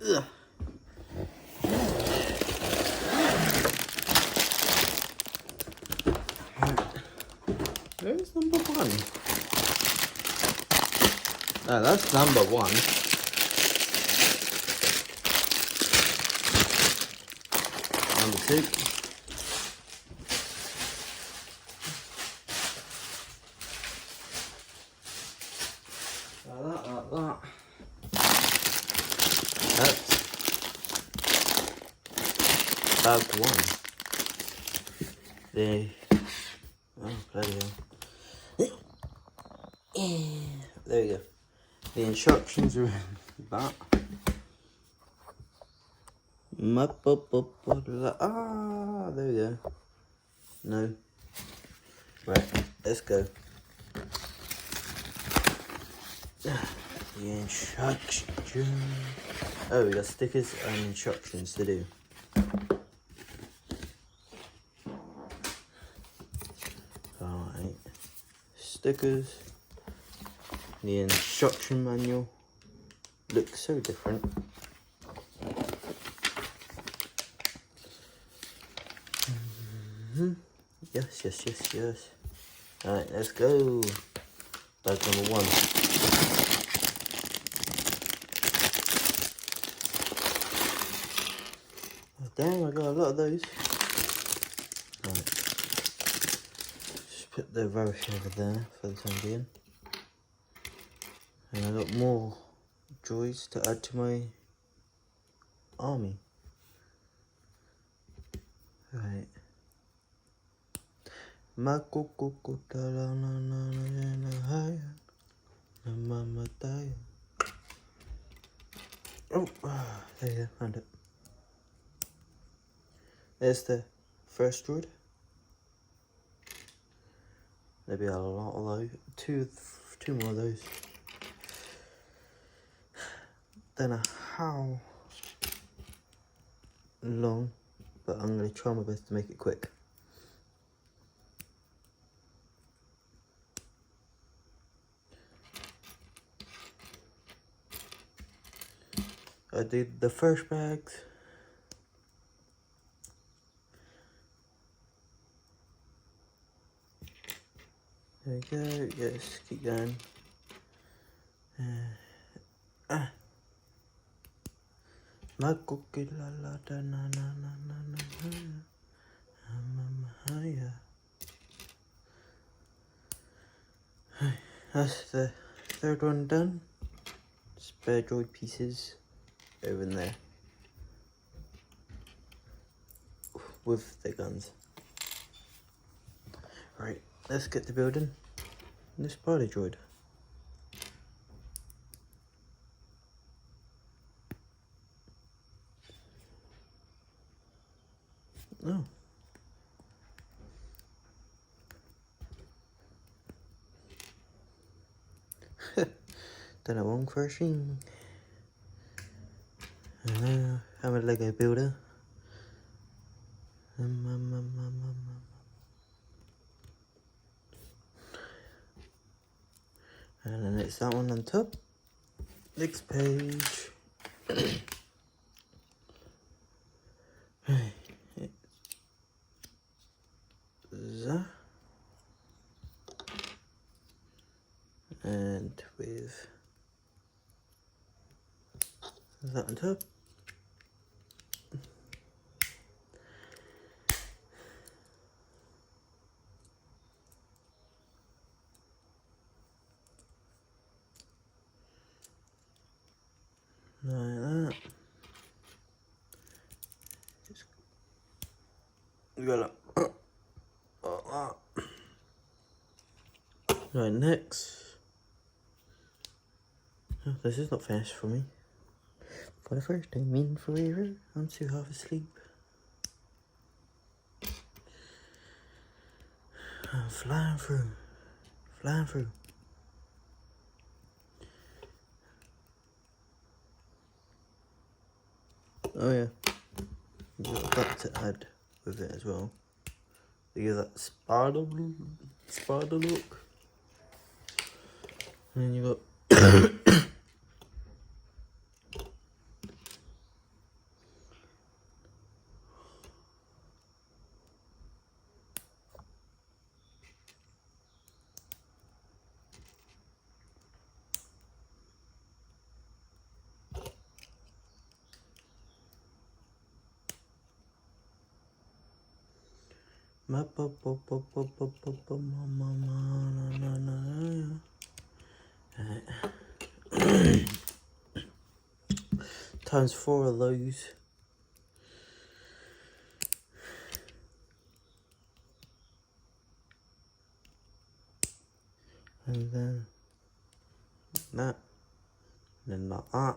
Ugh. Where's number one? Oh, that's number one. Number two. Like that. That's bag one. Oh, bloody hell. There we go. The instructions are in that. Ah, there we go. No. Right, let's go. The instructions. Oh, we got stickers and instructions to do. Alright. Stickers. The instruction manual. Looks so different. Yes. Alright, let's go. Bag number one. Oh, dang, I got a lot of those. Right. Just put the rubbish over there for the time being. And I got more droids to add to my army. Right. Oh, there you go, found it. There's the first droid. There'll be a lot of those. Two more of those. Don't know how long, but I'm going to try my best to make it quick. I did the first bags. There we go, yes, keep going. That's the third one done. Spare droid pieces over in there with the guns. Right, let's get to building this body droid. Oh. Done it wrong first thing. I'm a Lego builder. And then it's that one on top. Next page. And with that on top. Like that. We got that. Right, next. Oh, this is not finished for me. For the first time in forever, I'm too half asleep. I'm flying through. Oh yeah, you got that to add with it as well. You get that spider look. And then you got Times 4 of those. And then that. And then like that.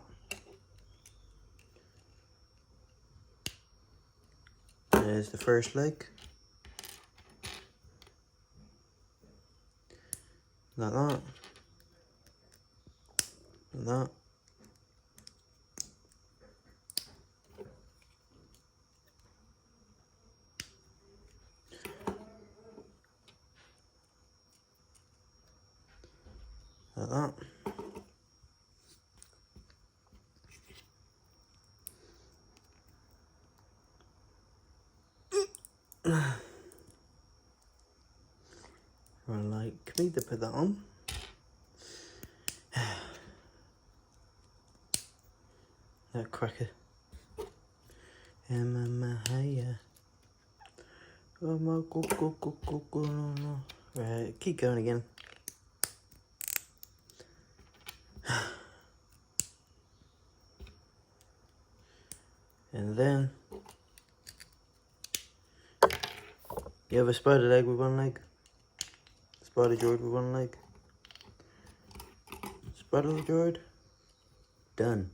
There's the first leg. Like that. Like that. Like that. I'd like me to put that on. That cracker. Right, keep going again. And then you have a spider leg with one leg. Spider droid with one leg. Spider droid. Done.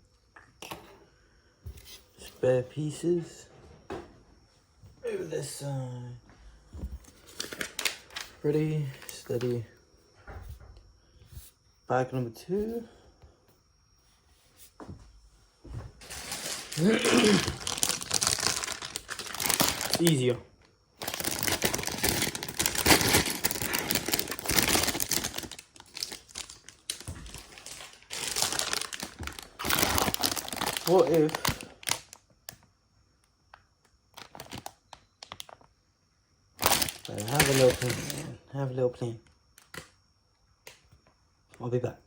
Spare pieces. Over this side. Ready, steady. Bag number 2. Easier. What if have a little plan. I'll be back.